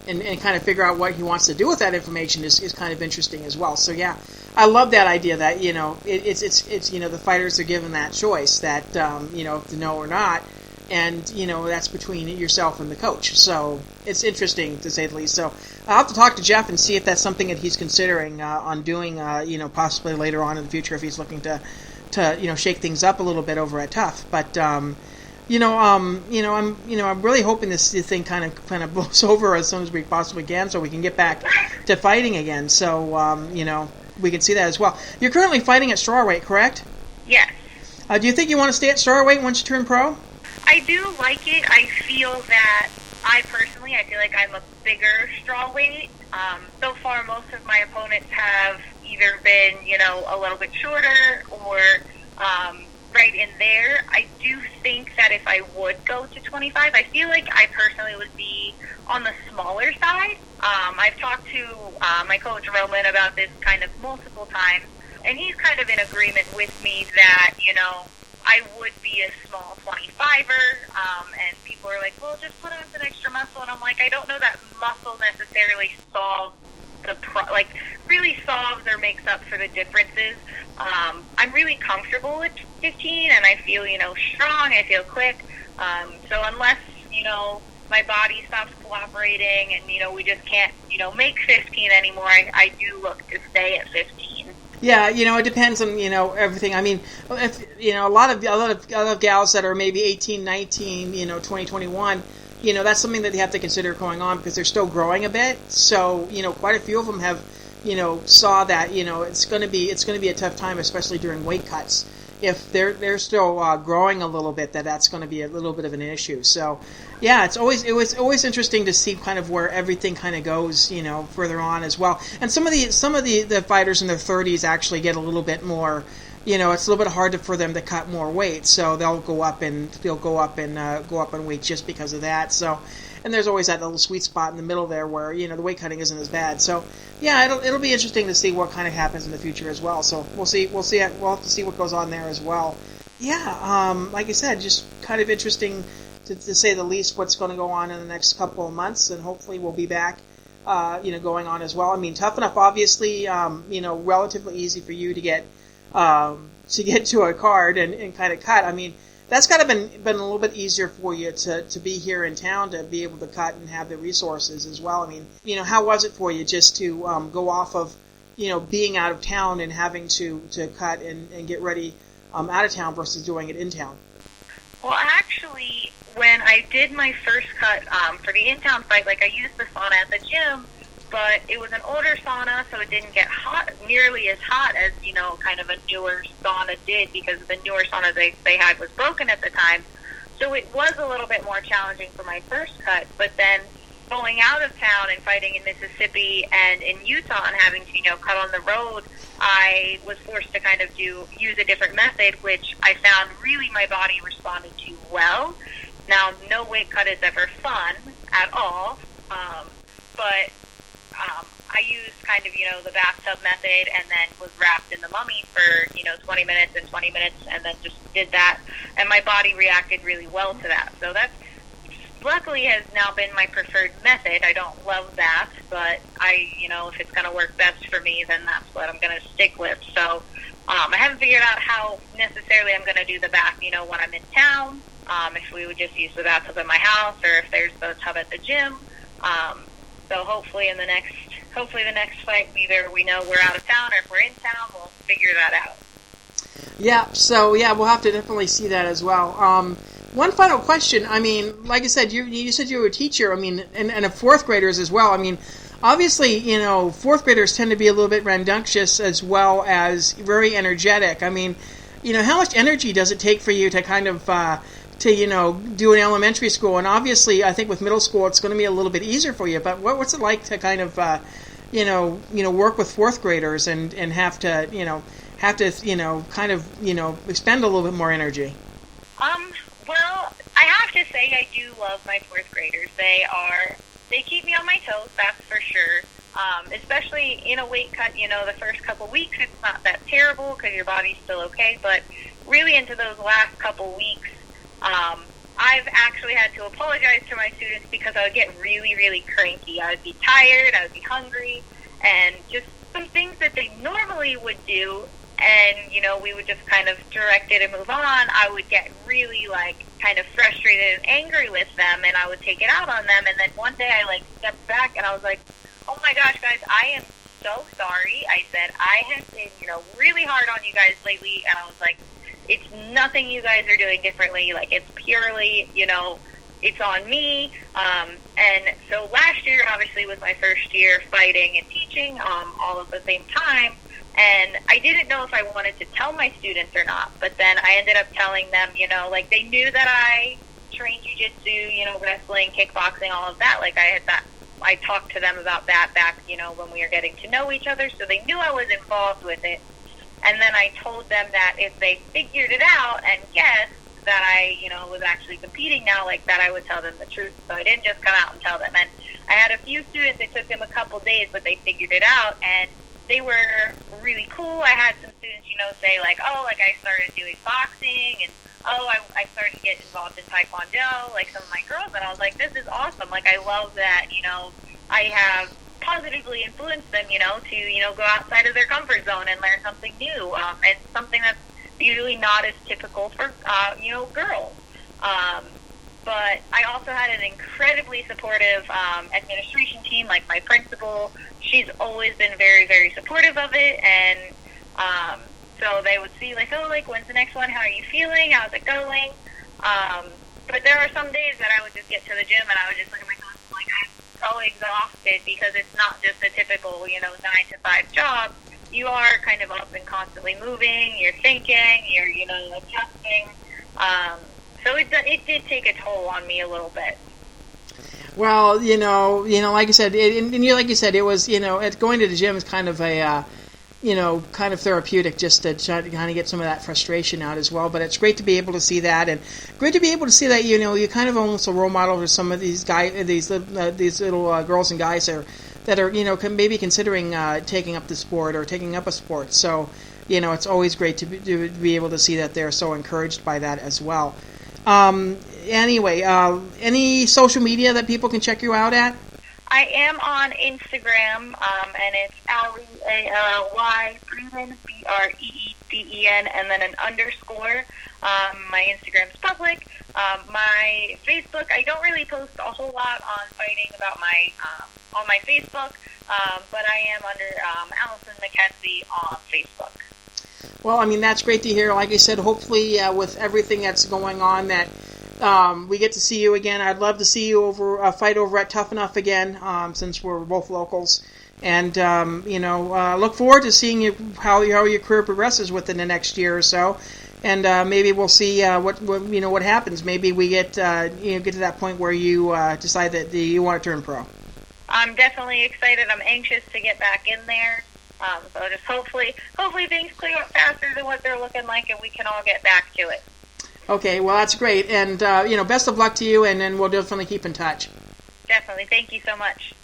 and kind of figure out what he wants to do with that information is kind of interesting as well. So yeah, I love that idea that it's the fighters are given that choice that to know or not, and that's between yourself and the coach. So it's interesting to say the least. So I'll have to talk to Jeff and see if that's something that he's considering on doing. Possibly later on in the future if he's looking to shake things up a little bit over at Tuff. But I'm really hoping this thing kind of blows over as soon as we possibly can, so we can get back to fighting again. So we can see that as well. You're currently fighting at strawweight, correct? Yes. Do you think you want to stay at strawweight once you turn pro? I do like it. I feel like I'm a bigger strawweight. So far, most of my opponents have either been, a little bit shorter or right in there. I do think that if I would go to 25, I feel like I personally would be on the smaller side. I've talked to my coach Roman about this kind of multiple times, and he's kind of in agreement with me that, I would be a small 25er, and people are like, well, just put on some extra muscle, and I'm like, I don't know that muscle necessarily solves really solves or makes up for the differences. I'm really comfortable at 15, and I feel, strong, I feel quick, so unless, my body stops cooperating and, we just can't, make 15 anymore, I do look to stay at 15. Yeah, it depends on, everything. I mean, if, a lot of gals that are maybe 18, 19, 20, 21, that's something that they have to consider going on because they're still growing a bit. So, quite a few of them have, saw that, it's going to be a tough time, especially during weight cuts. If they're still growing a little bit, that's going to be a little bit of an issue. So, yeah, it was always interesting to see kind of where everything kind of goes, further on as well. And some of the fighters in their 30s actually get a little bit more, it's a little bit harder for them to cut more weight, so they'll go up in weight just because of that. So, and there's always that little sweet spot in the middle there where the weight cutting isn't as bad. So, yeah, it'll be interesting to see what kind of happens in the future as well. So we'll have to see what goes on there as well. Yeah, like I said, just kind of interesting to say the least what's going to go on in the next couple of months, and hopefully we'll be back, going on as well. I mean, Tuff-n-Uff, obviously, relatively easy for you to get to a card and kind of cut. I mean, that's kind of been a little bit easier for you to be here in town to be able to cut and have the resources as well. I mean, how was it for you just to go off of, being out of town and having to cut and get ready out of town versus doing it in town? Well, actually, when I did my first cut for the in-town fight, I used the sauna at the gym, but it was an older sauna, so it didn't get nearly as hot as, kind of a newer sauna did, because the newer sauna they had was broken at the time. So it was a little bit more challenging for my first cut, but then going out of town and fighting in Mississippi and in Utah and having to, cut on the road, I was forced to kind of use a different method, which I found really my body responded to well. Now, no weight cut is ever fun at all, but I used kind of, the bathtub method, and then was wrapped in the mummy for, 20 minutes and 20 minutes, and then just did that, and my body reacted really well to that. So that luckily has now been my preferred method. I don't love that, but if it's going to work best for me, then that's what I'm going to stick with. So I haven't figured out how necessarily I'm going to do the bath, when I'm in town, if we would just use the bathtub at my house, or if there's the tub at the gym. So hopefully the next fight, either we know we're out of town, or if we're in town, we'll figure that out. Yeah, so we'll have to definitely see that as well. One final question. I mean, like I said, you said you were a teacher. I mean, and a fourth graders as well. I mean, obviously, fourth graders tend to be a little bit rambunctious as well as very energetic. I mean, how much energy does it take for you to kind of do an elementary school? And obviously, I think with middle school, it's going to be a little bit easier for you. But what's it like to kind of work with fourth graders and have to kind of expend a little bit more energy? Well, I have to say I do love my fourth graders. They keep me on my toes, that's for sure. Especially in a weight cut, the first couple weeks, it's not that terrible because your body's still okay. But really into those last couple weeks, I've actually had to apologize to my students because I would get really, really cranky. I would be tired, I would be hungry, and just some things that they normally would do, and, you know, we would just kind of direct it and move on. I would get really, like, kind of frustrated and angry with them, and I would take it out on them, and then one day I, like, stepped back, and I was like, oh my gosh, guys, I am so sorry. I said, I have been, you know, really hard on you guys lately, and I was like, it's nothing you guys are doing differently. Like, it's purely, you know, it's on me. And so last year, obviously, was my first year fighting and teaching all at the same time. And I didn't know if I wanted to tell my students or not. But then I ended up telling them, you know, like, they knew that I trained jiu-jitsu, you know, wrestling, kickboxing, all of that. Like, I talked to them about that back, you know, when we were getting to know each other. So they knew I was involved with it. And then I told them that if they figured it out and guessed that I, you know, was actually competing now, like, that I would tell them the truth. So I didn't just come out and tell them. And I had a few students, it took them a couple days, but they figured it out, and they were really cool. I had some students, you know, say, like, oh, like, I started doing boxing, and, oh, I started to get involved in Taekwondo, like some of my girls, and I was like, this is awesome. Like, I love that, you know, I have positively influenced them, you know, to, you know, go outside of their comfort zone and learn something new, and something that's usually not as typical for, you know, girls. But I also had an incredibly supportive administration team, like my principal. She's always been very, very supportive of it, and so they would see, like, oh, like, when's the next one? How are you feeling? How's it going? But there are some days that I would just get to the gym and I would just look at my phone, like, I'm so exhausted because it's not just a typical, you know, 9-to-5 job. You are kind of up and constantly moving. You're thinking. You're, you know, adjusting. So it did take a toll on me a little bit. Well, you know, like you said, like you said, it was, you know, going to the gym is kind of a, you know, kind of therapeutic, just to try to kind of get some of that frustration out as well. But it's great to be able to see that, and great to be able to see that, you know, you're kind of almost a role model for some of these guys, these little girls and guys that are, you know, maybe considering taking up the sport or taking up a sport. So, you know, it's always great to be able to see that they're so encouraged by that as well. Anyway, any social media that people can check you out at? I am on Instagram, and it's Allysen Breeden, Breeden, and then an underscore. My Instagram's public. My Facebook, I don't really post a whole lot on fighting about my on my Facebook, but I am under Allysen McKenzie on Facebook. Well, I mean, that's great to hear. Like I said, hopefully with everything that's going on, that we get to see you again. I'd love to see you fight over at Tuff-n-Uff again, since we're both locals. And, you know, look forward to seeing how your career progresses within the next year or so. And maybe we'll see what happens. Maybe we get to that point where you decide that you want to turn pro. I'm definitely excited. I'm anxious to get back in there. So just hopefully things clear up faster than what they're looking like, and we can all get back to it. Okay, well, that's great. And, you know, best of luck to you, and then we'll definitely keep in touch. Definitely. Thank you so much.